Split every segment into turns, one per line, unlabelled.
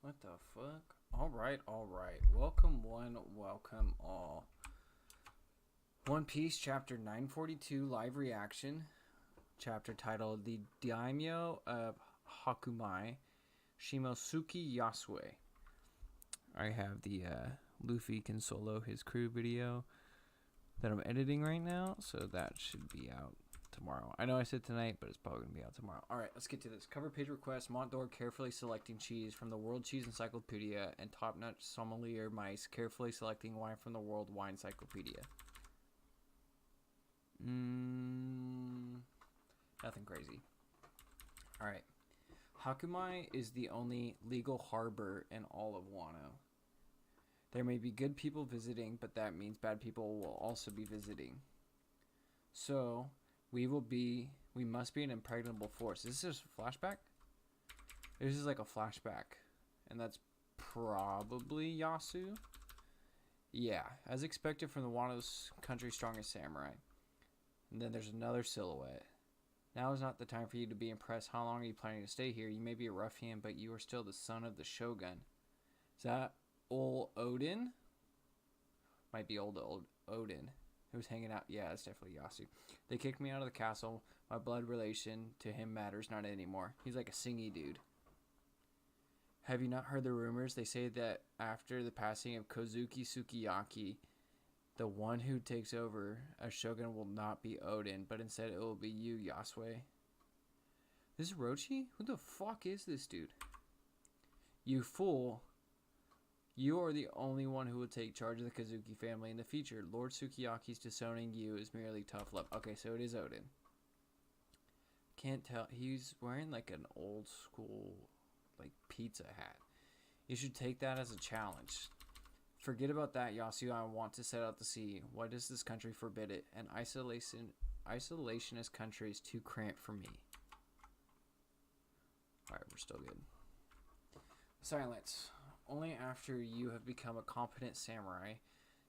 What the fuck? Alright, alright. Welcome one, welcome all. One Piece Chapter 942 Live Reaction. Chapter titled The Daimyo of Hakumai, Shimosuke Yasue. I have the Luffy can solo his crew video that I'm editing right now, so that should be out tomorrow. I know I said tonight, but it's probably going to be out tomorrow. Alright, let's get to this. Cover page request. Montdor carefully selecting cheese from the World Cheese Encyclopedia, and top-notch sommelier mice carefully selecting wine from the World Wine Encyclopedia. Nothing crazy. Alright. Hakumai is the only legal harbor in all of Wano. There may be good people visiting, but that means bad people will also be visiting. So, we must be an impregnable force. Is this a flashback? This is like a flashback. And that's probably Yasu. Yeah, as expected from the Wano's country's strongest samurai. And then there's another silhouette. Now is not the time for you to be impressed. How long are you planning to stay here? You may be a ruffian, but you are still the son of the shogun. Is that old Oden? Might be old Oden. Who's hanging out? Yeah, it's definitely Yasu. They kicked me out of the castle. My blood relation to him matters not anymore. He's like a singy dude. Have you not heard the rumors? They say that after the passing of Kozuki Sukiyaki, the one who takes over as shogun will not be Oden, but instead it will be you, Yasue. This is Rochi? Who the fuck is this dude? You fool. You are the only one who will take charge of the Kozuki family in the future. Lord Sukiyaki's disowning you is merely tough love. Okay, so it is Oden. Can't tell. He's wearing like an old school like pizza hat. You should take that as a challenge. Forget about that, Yasu. I want to set out to sea. Why does this country forbid it? An isolationist country is too cramped for me. Alright, we're still good. Silence. Only after you have become a competent samurai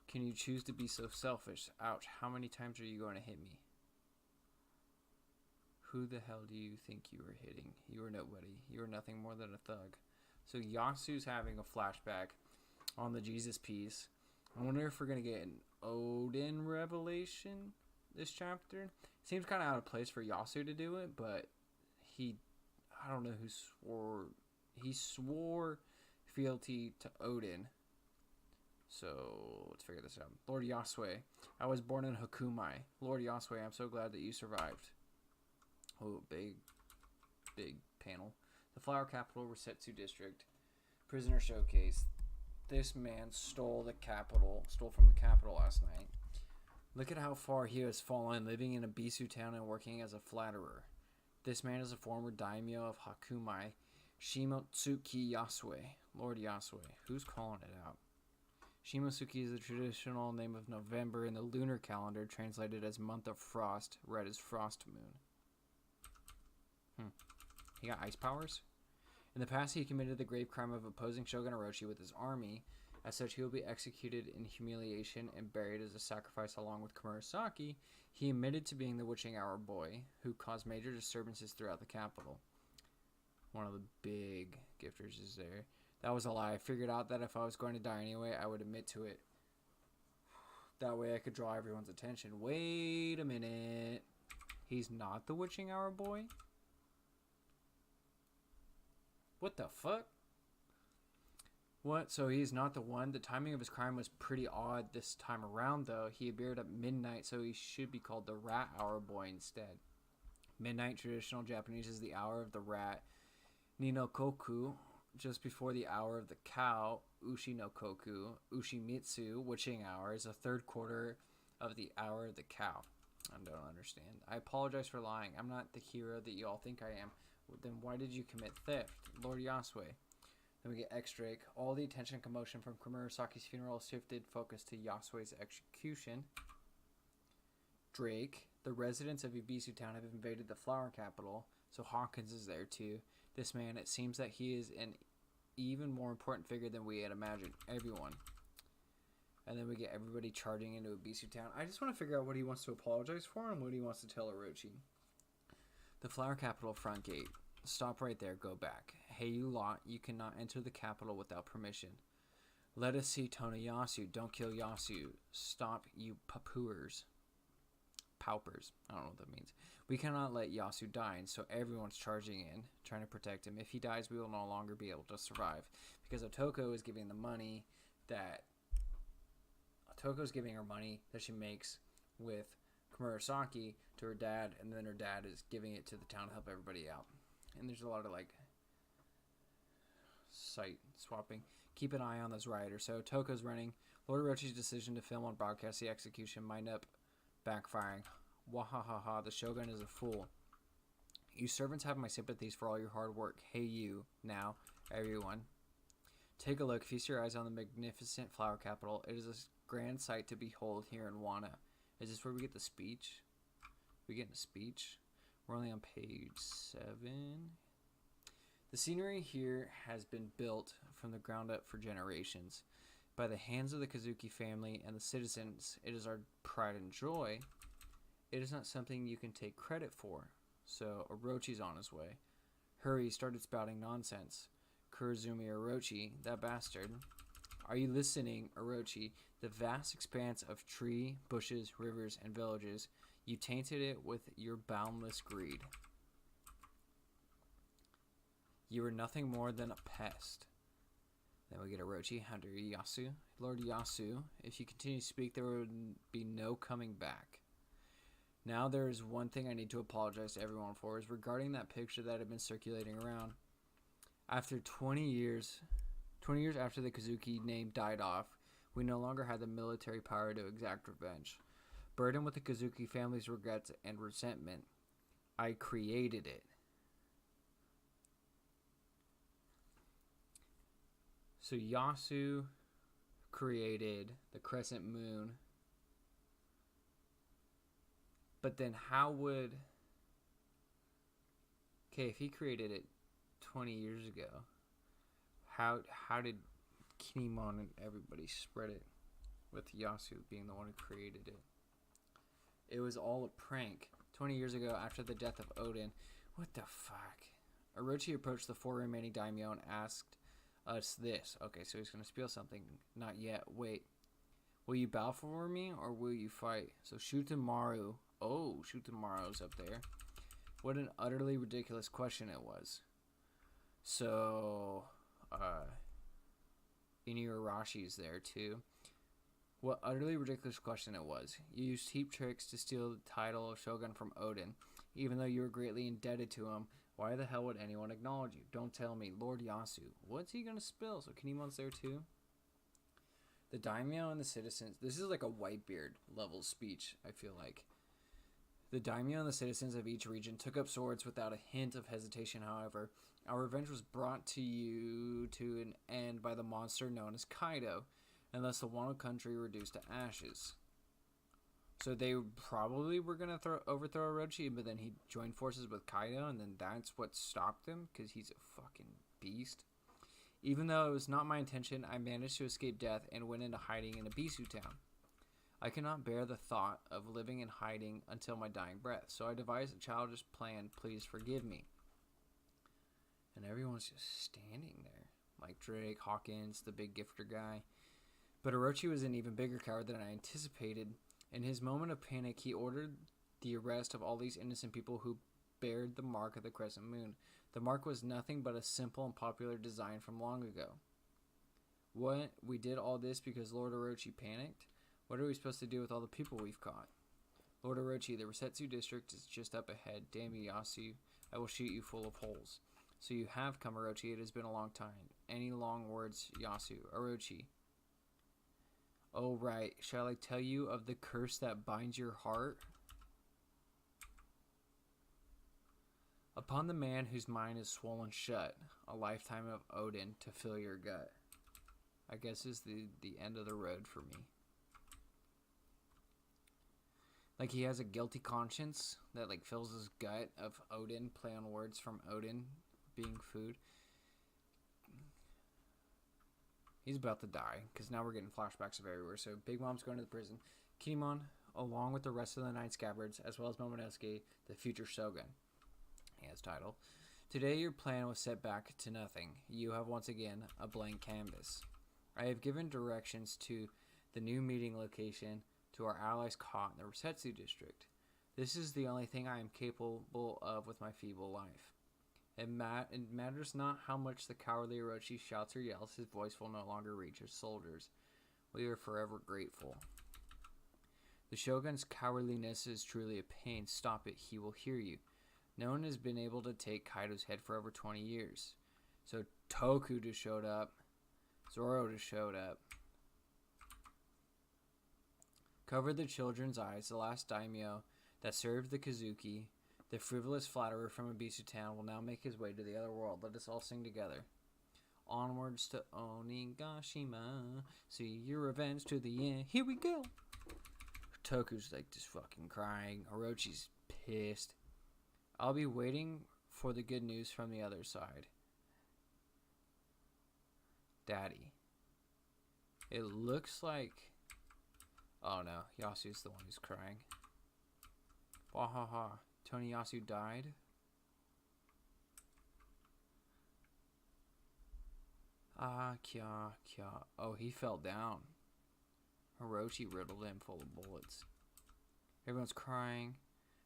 can you choose to be so selfish. Ouch, how many times are you going to hit me? Who the hell do you think you were hitting? You are nobody. You are nothing more than a thug. So Yasu's having a flashback on the Jesus piece. I wonder if we're going to get an Oden revelation this chapter. Seems kind of out of place for Yasu to do it, but I don't know who he swore fealty to Oden. So, let's figure this out. Lord Yasue, I was born in Hakumai. Lord Yasue, I'm so glad that you survived. Oh, big panel. The Flower Capital, Resetsu District. Prisoner Showcase. This man stole from the capital last night. Look at how far he has fallen, living in a Bisu town and working as a flatterer. This man is a former daimyo of Hakumai, Shimotsuki Yasue. Lord Yasue. Who's calling it out? Shimotsuki is the traditional name of November in the lunar calendar, translated as month of frost, read as frost moon. He got ice powers? In the past, he committed the grave crime of opposing Shogun Orochi with his army. As such, he will be executed in humiliation and buried as a sacrifice along with Komurasaki. He admitted to being the witching hour boy who caused major disturbances throughout the capital. One of the big gifters is there. That was a lie. I figured out that if I was going to die anyway, I would admit to it. That way I could draw everyone's attention. Wait a minute. He's not the witching hour boy? What the fuck? What? So he's not the one? The timing of his crime was pretty odd this time around, though. He appeared at midnight, so he should be called the Rat Hour Boy instead. Midnight, traditional Japanese, is the hour of the rat. Ninokoku, just before the hour of the cow. Ushi no Koku. Ushimitsu, witching hour, is the third quarter of the hour of the cow. I don't understand. I apologize for lying. I'm not the hero that you all think I am. Then why did you commit theft? Lord Yasue. Then we get X-Drake. All the attention and commotion from Komurasaki's funeral shifted focus to Yasue's execution. Drake. The residents of Ibisu Town have invaded the flower capital, so Hawkins is there too. This man, it seems that he is an even more important figure than we had imagined. Everyone. And then we get everybody charging into Ibisu Town. I just want to figure out what he wants to apologize for and what he wants to tell Orochi. The flower capital front gate. Stop right there. Go back. Hey, you lot, you cannot enter the capital without permission. Let us see Toneyasu. Don't kill Yasu. Stop, you paupers. Paupers. I don't know what that means. We cannot let Yasu die, and so everyone's charging in, trying to protect him. If he dies, we will no longer be able to survive. Because Otoko is giving the money that... Otoko's giving her money that she makes with Komurasaki to her dad, and then her dad is giving it to the town to help everybody out. And there's a lot of, like, site swapping. Keep an eye on those rioters. So Toko's running. Lord Orochi's decision to film and broadcast the execution might up backfiring. Wahahaha, the Shogun is a fool. You servants have my sympathies for all your hard work. Hey you, now, everyone. Take a look, feast your eyes on the magnificent flower capital. It is a grand sight to behold here in Wano. Is this where we get the speech? We get a speech? We're only on page 7. The scenery here has been built from the ground up for generations. By the hands of the Kazuki family and the citizens, it is our pride and joy. It is not something you can take credit for. So Orochi's on his way. Hurry, started spouting nonsense. Kurozumi Orochi, that bastard. Are you listening, Orochi? The vast expanse of tree, bushes, rivers, and villages, you tainted it with your boundless greed. You are nothing more than a pest. Then we get Orochi under Yasu. Lord Yasu, if you continue to speak, there would be no coming back. Now there is one thing I need to apologize to everyone for, is regarding that picture that had been circulating around. After 20 years after the Kazuki name died off, we no longer had the military power to exact revenge. Burdened with the Kazuki family's regrets and resentment, I created it. So Yasu created the crescent moon. But then how would... Okay, if he created it 20 years ago, how did Kinemon and everybody spread it with Yasu being the one who created it? It was all a prank. 20 years ago, after the death of Oden. What the fuck? Orochi approached the 4 remaining daimyo and asked us this. Okay, so he's going to spill something. Not yet. Wait. Will you bow for me or will you fight? So Shutamaru. Oh, Shutamaru's up there. What an utterly ridiculous question it was. So, Inuyarashi's there too. What utterly ridiculous question it was. You used cheap tricks to steal the title of Shogun from Oden. Even though you were greatly indebted to him, why the hell would anyone acknowledge you? Don't tell me. Lord Yasu. What's he gonna spill? So Kinemon's there too? The daimyo and the citizens. This is like a Whitebeard level speech, I feel like. The daimyo and the citizens of each region took up swords without a hint of hesitation, however. Our revenge was brought to you to an end by the monster known as Kaido, and thus the Wano country reduced to ashes. So they probably were going to overthrow Orochi, but then he joined forces with Kaido, and then that's what stopped him, because he's a fucking beast. Even though it was not my intention, I managed to escape death and went into hiding in Abisu town. I cannot bear the thought of living in hiding until my dying breath, so I devised a childish plan. Please forgive me. And everyone's just standing there. Like Drake, Hawkins, the big gifter guy. But Orochi was an even bigger coward than I anticipated. In his moment of panic, he ordered the arrest of all these innocent people who bared the mark of the crescent moon. The mark was nothing but a simple and popular design from long ago. What? We did all this because Lord Orochi panicked? What are we supposed to do with all the people we've caught? Lord Orochi, the Resetsu district is just up ahead. Damn you, Yasu. I will shoot you full of holes. So you have come, Orochi. It has been a long time. Any long words, Yasu? Orochi. Oh, right. Shall I tell you of the curse that binds your heart? Upon the man whose mind is swollen shut, a lifetime of Oden to fill your gut. I guess is the end of the road for me. Like he has a guilty conscience that like fills his gut of Oden, play on words from Oden being food. He's about to die, because now we're getting flashbacks of everywhere. So Big Mom's going to the prison. Kinemon, along with the rest of the Nine Scabbards, as well as Momonosuke, the future Shogun. He has title. Today your plan was set back to nothing. You have once again a blank canvas. I have given directions to the new meeting location to our allies caught in the Resetsu district. This is the only thing I am capable of with my feeble life. It matters not how much the cowardly Orochi shouts or yells, his voice will no longer reach his soldiers. We are forever grateful. The Shogun's cowardliness is truly a pain. Stop it, he will hear you. No one has been able to take Kaido's head for over 20 years. So Toku just showed up. Zoro just showed up. Cover the children's eyes. The last daimyo that served the Kazuki, the frivolous flatterer from Abisu Town, will now make his way to the other world. Let us all sing together. Onwards to Onigashima. See your revenge to the end. Here we go. Toku's like just fucking crying. Orochi's pissed. I'll be waiting for the good news from the other side. Daddy. It looks like... Oh no, Yasu's the one who's crying. Wahaha. Tony Yasu died? Ah, kya. Oh, he fell down. Orochi riddled him full of bullets. Everyone's crying.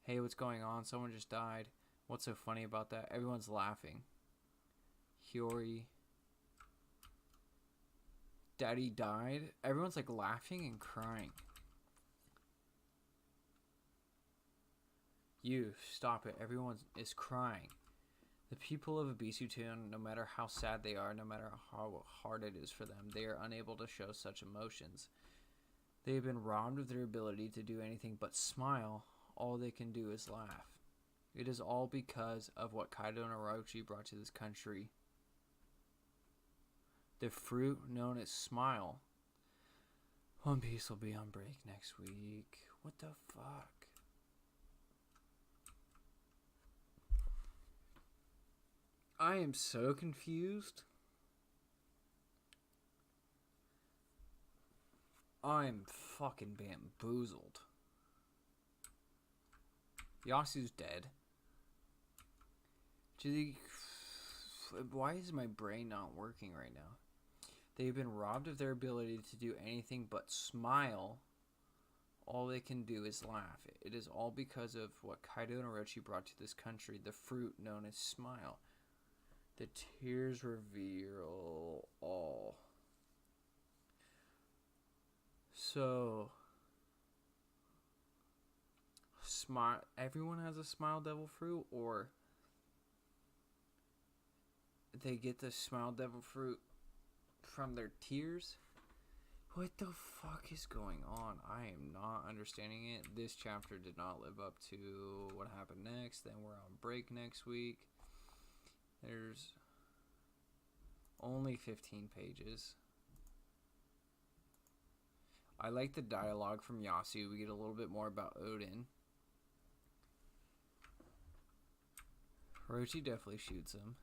Hey, what's going on? Someone just died. What's so funny about that? Everyone's laughing. Hiyori. Daddy died? Everyone's like laughing and crying. You, stop it. Everyone is crying. The people of Abisu Town, no matter how sad they are, no matter how hard it is for them, they are unable to show such emotions. They have been robbed of their ability to do anything but smile. All they can do is laugh. It is all because of what Kaido and Orochi brought to this country. The fruit known as smile. One Piece will be on break next week. What the fuck? I am so confused. I'm fucking bamboozled. Yasu's dead. Why is my brain not working right now? They've been robbed of their ability to do anything but smile. All they can do is laugh. It is all because of what Kaido and Orochi brought to this country, the fruit known as smile. The tears reveal all. So, smile. Everyone has a smile devil fruit, or they get the smile devil fruit from their tears? What the fuck is going on? I am not understanding it. This chapter did not live up to what happened next. Then we're on break next week. There's only 15 pages. I like the dialogue from Yasu. We get a little bit more about Oden. Orochi definitely shoots him.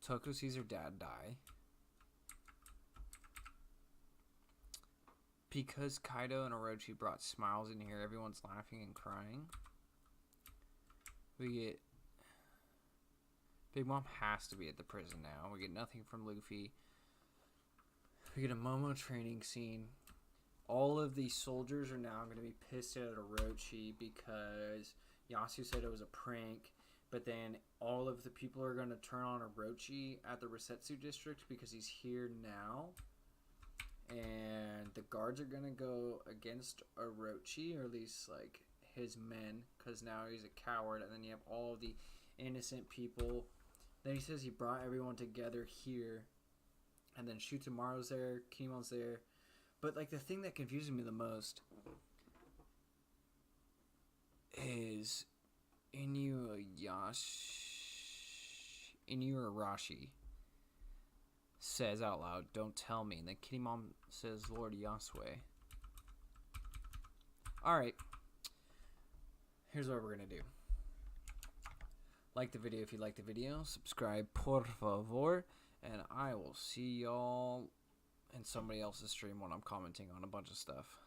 Toko sees her dad die. Because Kaido and Orochi brought smiles in here, everyone's laughing and crying. We get... Big Mom has to be at the prison now. We get nothing from Luffy. We get a Momo training scene. All of these soldiers are now going to be pissed at Orochi because Yasu said it was a prank. But then all of the people are going to turn on Orochi at the Resetsu district because he's here now. And the guards are going to go against Orochi, or at least like his men, because now he's a coward. And then you have all of the innocent people. Then he says he brought everyone together here. And then Shutamaru's there, Kimon's there. But like the thing that confuses me the most is Inuarashi says out loud, "Don't tell me." And then Kitty Mom says, "Lord Yasue." Alright. Here's what we're going to do. Like the video if you like the video. Subscribe, por favor. And I will see y'all in somebody else's stream when I'm commenting on a bunch of stuff.